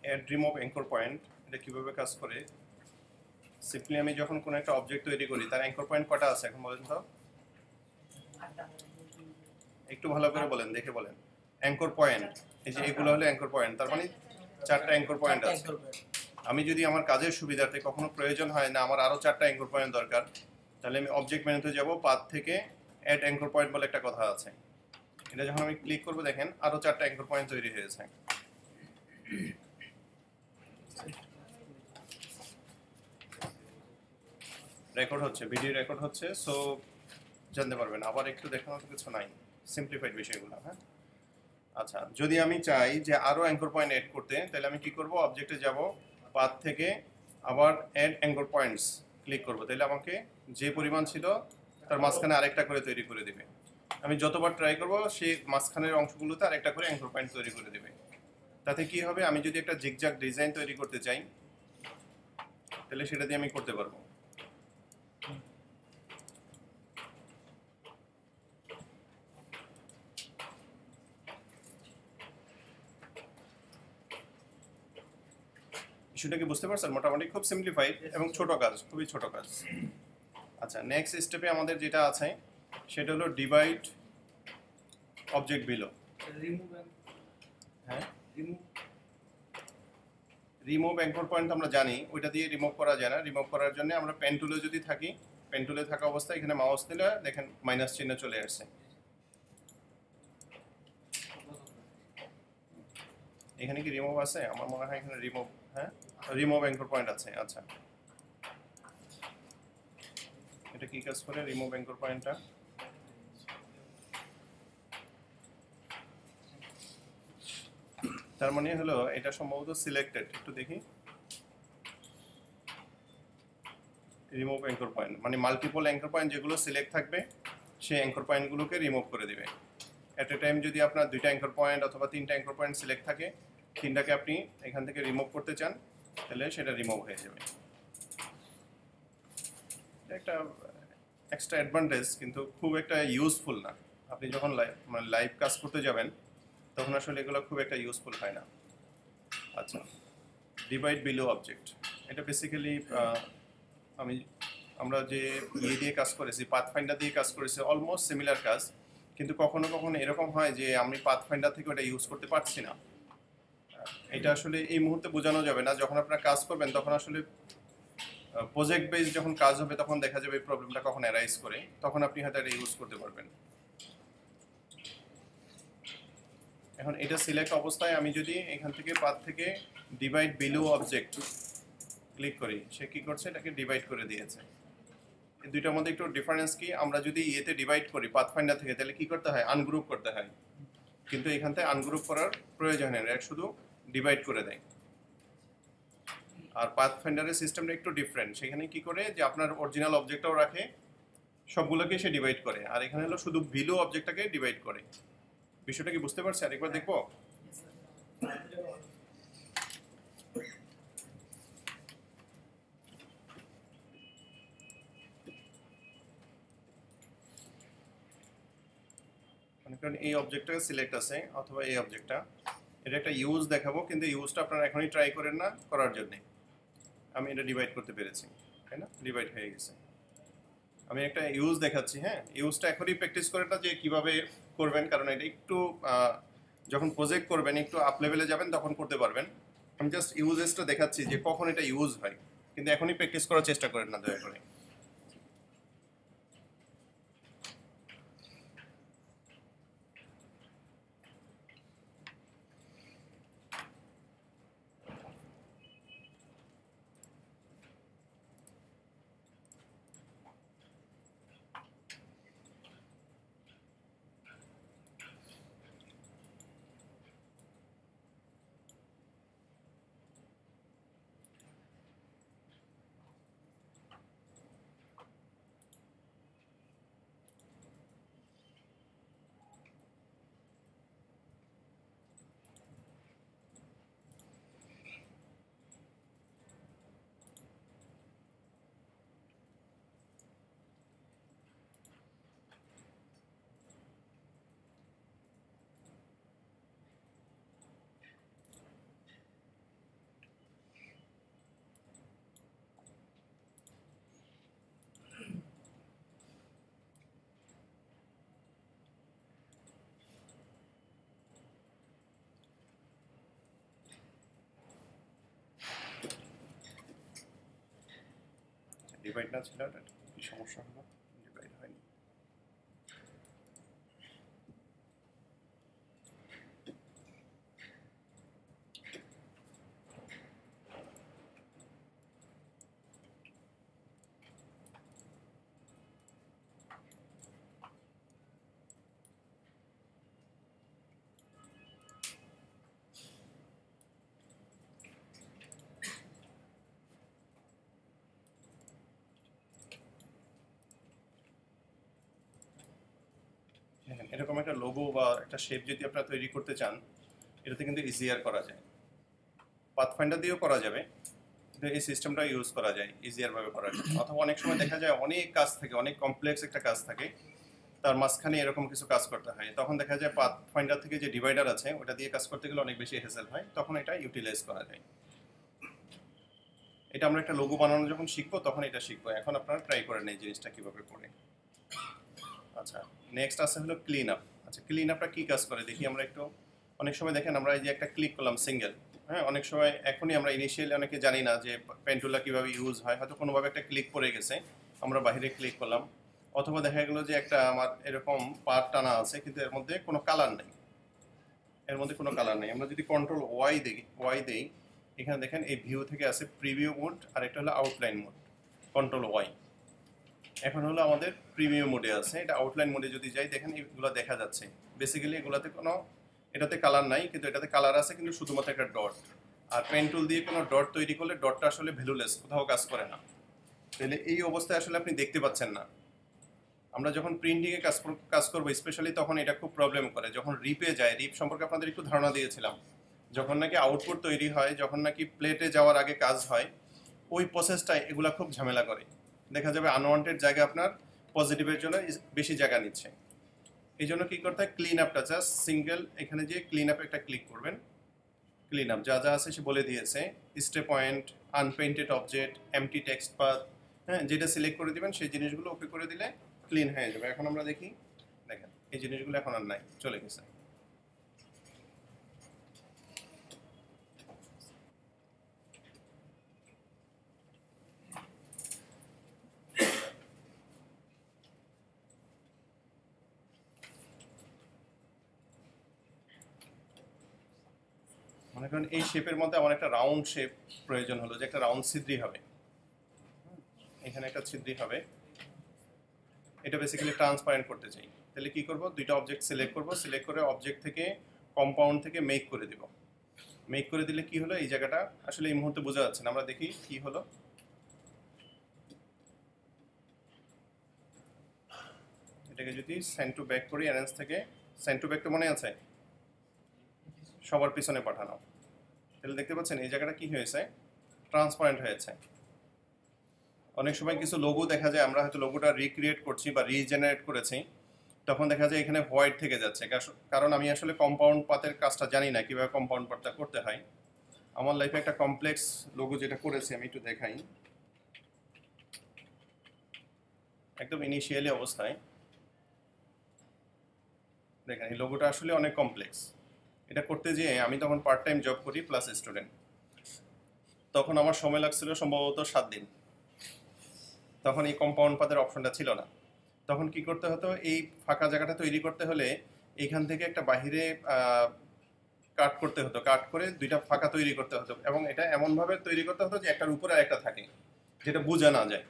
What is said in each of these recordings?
Add remove anchor point এটা কিভাবে কাজ করে? সিম্পলি আমি যখন কোনো একটা অবজেক্ট তৈরি করি তার অ্যাঙ্কর পয়েন্ট কটা আছে এখন বলেন তো? একটু ভালো করে বলেন, দেখে বলেন। অ্যাঙ্কর পয়েন্ট, এই যে এগুলো হলো অ্যাঙ্কর পয়েন্ট, তার মানে 4টা অ্যাঙ্কর পয়েন্ট আছে। আমি যদি আমার কাজের সুবিধার্থে কখনো প্রয়োজন হয় না আমার আরো 4টা অ্যাঙ্কর পয়েন্ট দরকার, তাহলে আমি অবজেক্ট মেনুতে যাব, পাথ থেকে অ্যাড অ্যাঙ্কর পয়েন্ট বলে একটা কথা আছে, এটা যখন আমি ক্লিক করব দেখেন আরো 4টা অ্যাঙ্কর পয়েন্ট তৈরি হয়েছে। রেকর্ড হচ্ছে, ভিডিও রেকর্ড হচ্ছে, সো জানতে পারবেন। আবার একটু দেখানোর কিছু নাই, সিম্পলিফাইড বিষয়গুলো। হ্যাঁ, আচ্ছা, যদি আমি চাই যে আরো অ্যাঙ্কর পয়েন্ট এড করতে, তাহলে আমি কি করব? অবজেক্টে যাব, পাথ থেকে আবার অ্যাড অ্যাঙ্কর পয়েন্টস ক্লিক করব, তাহলে আমাকে যে পরিমাণ ছিল তার মাঝখানে আরেকটা করে তৈরি করে দিবে। আমি যতবার ট্রাই করব সেই মাঝখানের অংশগুলোতে আরেকটা করে অ্যাঙ্কর পয়েন্ট তৈরি করে দিবে। তাতে কি হবে, আমি যদি একটা জিগজ্যাগ ডিজাইন তৈরি করতে চাই তাহলে সেটা দিয়ে আমি করতে পারবো। বিষয়টা কি বুঝতে পারছেন? মোটামুটি খুব সিম্পলিফাইড এবং ছোট কাজ, খুবই ছোট কাজ। আচ্ছা, নেক্সট স্টেপে আমাদের যেটা আছে সেটা হলো ডিভাইড অবজেক্ট বিলো। হ্যাঁ, রিমুভ অ্যাঙ্কর পয়েন্ট আমরা জানি, ওইটা দিয়ে রিমুভ করা যায় না। রিমুভ করার জন্য আমরা পেন টুলে যদি থাকি, পেন টুলে থাকা অবস্থায় এখানে মাউস দিলে দেখেন মাইনাস চিহ্ন চলে আসছে। এখানে কি রিমুভ আছে? আমার মনে হয় এখানে রিমুভ, হ্যাঁ, রিমুভ অ্যাঙ্কর পয়েন্ট আছে। আচ্ছা, এটা কি কাজ করে রিমুভ অ্যাঙ্কর পয়েন্টটা? তার মানে হলো এটা সম্ভবত সিলেক্টেড, একটু দেখি। রিমুভ অ্যাঙ্কর পয়েন্ট মানে মাল্টিপল অ্যাঙ্কর পয়েন্ট যেগুলো সিলেক্ট থাকবে সেই অ্যাঙ্কর পয়েন্টগুলোকে রিমুভ করে দিবে। অ্যাট এ টাইম যদি আপনার 2টা অ্যাঙ্কর পয়েন্ট অথবা 3টা অ্যাঙ্কর পয়েন্ট সিলেক্ট থাকে, 3টাকে আপনি এখান থেকে রিমুভ করতে চান, তাহলে সেটা রিমুভ হয়ে যাবে। একটা এক্সট্রা অ্যাডভান্টেজ, কিন্তু খুব একটা ইউজফুল না। আপনি যখন লাইভ কাজ করতে যাবেন তখন আসলে এগুলো খুব একটা ইউজফুল হয় না। আচ্ছা, ডিভাইড বিলো অবজেক্ট, এটা বেসিক্যালি আমরা যে ইয়ে দিয়ে কাজ করেছি, পাথফাইন্ডার দিয়ে কাজ করেছি, অলমোস্ট সিমিলার কাজ, কিন্তু কখনো কখনো এরকম হয় যে আমি পাথফাইন্ডার থেকে ওটা ইউজ করতে পারছি না। এটা আসলে এই মুহূর্তে বোঝানো যাবে না, যখন আপনারা কাজ করবেন তখন আসলে প্রজেক্ট বেস যখন কাজ হবে তখন দেখা যাবে এই প্রবলেমটা কখন অ্যারাইজ করে, তখন আপনি হয়তো এটা ইউজ করতে পারবেন। এখন এটা সিলেক্ট অবস্থায় আমি যদি এখান থেকে পাথ থেকে ডিভাইড বিলো অবজেক্ট ক্লিক করি, সে কি করছে? এটাকে ডিভাইড করে দিয়েছে। এই দুইটার মধ্যে একটু ডিফারেন্স কি, আমরা যদি ইয়েতে ডিভাইড করি পাথফাইন্ডার থেকে, তাহলে কি করতে হয়? আনগ্রুপ করতে হয়, কিন্তু এখান থেকে আনগ্রুপ করার প্রয়োজন নেই, এটা শুধু ডিভাইড করে দেয়। আর পাথফাইন্ডারের সিস্টেমটা একটু ডিফারেন্ট, সেখানে কি করে যে আপনার অরিজিনাল অবজেক্টটাও রাখে, সবগুলোকে সে ডিভাইড করে, আর এখানে হলো শুধু বিলো অবজেক্টটাকে ডিভাইড করে। বিষয়টা কি বুঝতে পারছি? আরেকবার দেখবো। কারণ এই অবজেক্টটা সিলেক্ট আছে অথবা এই অবজেক্টটা, এটা একটা ইউজ দেখাবো, কিন্তু ইউজটা আপনারা এখনই ট্রাই করেন না করার জন্য। আমি এটা ডিভাইড করতে পেরেছি, তাই না? ডিভাইড হয়ে গেছে। আমি একটা ইউজ দেখাচ্ছি। হ্যাঁ, ইউজটা এখনই প্র্যাকটিস করে না যে কিভাবে করবেন, কারণ এটা একটু যখন প্রজেক্ট করবেন একটু আপ লেভেলে যাবেন তখন করতে পারবেন। আমি জাস্ট ইউজেসটা দেখাচ্ছি যে কখন এটা ইউজ হয়, কিন্তু এখনই প্র্যাকটিস করার চেষ্টা করেন না দয়া করে। ডিভাইড না ছিল, এটা কি সমস্যা হলো? ডিভাইড হয়নি। এরকম একটা লোগো বা একটা শেপ যদি আপনারা তৈরি করতে চান, এটাতে কিন্তু ইজিয়ার করা যায়। পাথফাইন্ডার দিয়েও করা যাবে, কিন্তু এই সিস্টেমটা ইউজ করা যায়, ইজিয়ার ভাবে করা যায়। অথবা অনেক সময় দেখা যায় অনেক কাজ থাকে, অনেক কমপ্লেক্স একটা কাজ থাকে, তার মাঝখানে এরকম কিছু কাজ করতে হয়, তখন দেখা যায় পাথফাইন্ডার থেকে যে ডিভাইডার আছে ওটা দিয়ে কাজ করতে গেলে অনেক বেশি হেসেল হয়, তখন এটা ইউটিলাইজ করা যায়। এটা আমরা একটা লোগো বানানো যখন শিখবো তখন এটা শিখবো। এখন আপনারা ট্রাই করেন এই জিনিসটা কিভাবে করে। আচ্ছা, নেক্সট আছে হলো ক্লিন আপ। আচ্ছা, ক্লিন আপটা কি কাজ করে দেখি আমরা একটু। অনেক সময় দেখেন আমরা এই যে একটা ক্লিক করলাম সিঙ্গেল, হ্যাঁ, অনেক সময় এখনই আমরা ইনিশিয়ালি অনেকে জানি না যে পেন্টুলা কিভাবে ইউজ হয়, হয়তো কোনোভাবে একটা ক্লিক পড়ে গেছে, আমরা বাইরে ক্লিক করলাম, অথবা দেখা গেলো যে একটা আমার এরকম পার্ট টানা আছে কিন্তু এর মধ্যে কোনো কালার নেই, আমরা যদি কন্ট্রোল ওয়াই দেই, এখানে দেখেন এই ভিউ থেকে আছে প্রিভিউ মোড আর একটা হলো আউটলাইন মোড। কন্ট্রোল ওয়াই, এখন হলো আমাদের প্রিভিউ মোডে আছে। এটা আউটলাইন মোডে যদি যাই দেখেন এগুলো দেখা যাচ্ছে। বেসিক্যালি এগুলাতে কোনো, এটাতে কালার নাই কিন্তু এটাতে কালার আছে, কিন্তু শুধুমাত্র একটা ডট। আর পেন টুল দিয়ে কোনো ডট তৈরি করলে ডটটা আসলে ভ্যালুলেস, কোথাও কাজ করে না। তাহলে এই অবস্থায় আসলে আপনি দেখতে পাচ্ছেন না। আমরা যখন প্রিন্টিংয়ে কাজ করবো স্পেশালি, তখন এটা খুব প্রবলেম করে। যখন রিপে যায়, রিপ সম্পর্কে আপনাদের একটু ধারণা দিয়েছিলাম, যখন নাকি আউটপুট তৈরি হয়, যখন নাকি প্লেটে যাওয়ার আগে কাজ হয়, ওই প্রসেসটাই এগুলা খুব ঝামেলা করে। দেখা যাবে আনওয়ান্টেড জায়গা আপনার পজিটিভের জন্য বেশি জায়গা নিচ্ছে। এই জন্য কী করতে হয়, ক্লিন আপটা জাস্ট সিঙ্গেল এখানে যে ক্লিন আপে একটা ক্লিক করবেন। ক্লিন আপ যা যা আছে সে বলে দিয়েছে, stray point, unpainted object, empty text path, হ্যাঁ, যেটা সিলেক্ট করে দিবেন সেই জিনিসগুলো ওকে করে দিলে ক্লিন হয়ে যাবে। এখন আমরা দেখি, দেখেন এই জিনিসগুলো এখন আর নাই, চলে গেছে। মনে করেন এই শেপের মধ্যে আমার একটা রাউন্ড শেপ প্রয়োজন হলো, যে একটা রাউন্ড ছিদ্রি হবে, এখানে একটা ছিদ্রি হবে, এটা বেসিক্যালি ট্রান্সপারেন্ট করতে চাই। তাহলে কি করব, দুইটা অবজেক্ট সিলেক্ট করব, সিলেক্ট করে অবজেক্ট থেকে কম্পাউন্ড থেকে মেক করে দিব। মেক করে দিলে কি হলো, এই জায়গাটা আসলে এই মুহূর্তে বোঝা যাচ্ছে না, আমরা দেখি কি হলো। এটাকে যদি সেন্ড টু ব্যাক করি, অ্যারেঞ্জ থেকে সেন্ড টু ব্যাক তো মনে আছে সবার পিছনে পাঠানো, তাহলে দেখতে পাচ্ছেন এই জায়গাটা কি হয়েছে, ট্রান্সপারেন্ট হয়েছে। অনেক সময় কিছু লোগো দেখা যায়, আমরা হয়তো লোগোটা রিক্রিয়েট করছি বা রিজেনারেট করেছি, তখন দেখা যায় এখানে হোয়াইট থেকে যাচ্ছে, কারণ আমি আসলে কম্পাউন্ড পাতের কাজটা জানি না কিভাবে কম্পাউন্ড পাতটা করতে হয়। আমার লাইফে একটা কমপ্লেক্স লোগো যেটা করেছি আমি একটু দেখাই, একদম ইনিশিয়ালি অবস্থায় দেখেন এই লোগোটা আসলে অনেক কমপ্লেক্স। এটা করতে যেয়ে আমি তখন পার্ট টাইম জব করি প্লাস স্টুডেন্ট, তখন আমার সময় লাগছিল সম্ভবত 7 দিন। তখন এই কম্পাউন্ড পাতের অপশনটা ছিল না। তখন কি করতে হতো, এই ফাঁকা জায়গাটা তৈরি করতে হলে এইখান থেকে একটা বাহিরে কাট করতে হতো, কাট করে দুইটা ফাঁকা তৈরি করতে হতো, এবং এটা এমনভাবে তৈরি করতে হতো যে একটার উপরে আর একটা থাকে, যেটা বোঝা না যায়।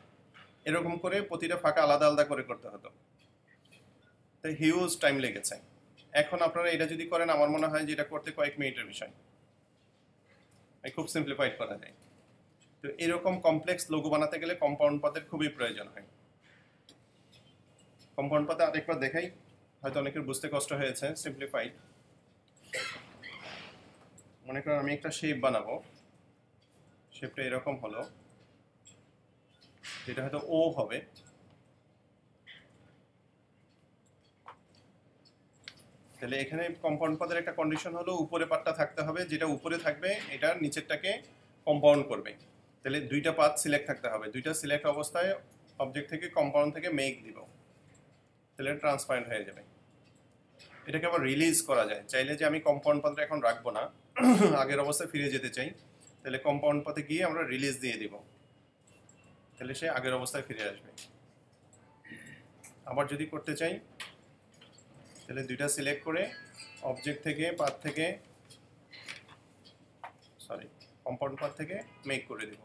এরকম করে প্রতিটা ফাঁকা আলাদা আলাদা করে করতে হতো, তাই হিউজ টাইম লেগেছে। এখন আপনারা এটা যদি করেন, আমার মনে হয় যে এটা করতে কয়েক মিনিটের বিষয়, খুব সিম্পলিফাইড করা যায়। তো এরকম কমপ্লেক্স লোগো বানাতে গেলে কম্পাউন্ড পাতের খুবই প্রয়োজন হয়। কম্পাউন্ড পাতে আরেকবার দেখাই, হয়তো অনেকের বুঝতে কষ্ট হয়েছে। সিম্পলিফাইড, মনে করেন আমি একটা শেপ বানাবো, শেপটা এরকম হলো, যেটা হয়তো ও হবে। তাহলে এখানে কম্পাউন্ড পাতের একটা কন্ডিশন হলো উপরে পাতটা থাকতে হবে, যেটা উপরে থাকবে এটা নিচেরটাকে কম্পাউন্ড করবে। তাহলে দুইটা পাত সিলেক্ট থাকতে হবে, দুইটা সিলেক্ট অবস্থায় অবজেক্ট থেকে কম্পাউন্ড থেকে মেক দিব, তাহলে ট্রান্সপারেন্ট হয়ে যাবে। এটাকে আবার রিলিজ করা যায়, চাইলে যে আমি কম্পাউন্ড পাতটা এখন রাখবো না, আগের অবস্থায় ফিরে যেতে চাই, তাহলে কম্পাউন্ড পাতে গিয়ে আমরা রিলিজ দিয়ে দিব। তাহলে সে আগের অবস্থায় ফিরে আসবে। আবার যদি করতে চাই তাহলে দুইটা সিলেক্ট করে অবজেক্ট থেকে পাথ থেকে কম্পাউন্ড পাথ থেকে মেক করে দেব।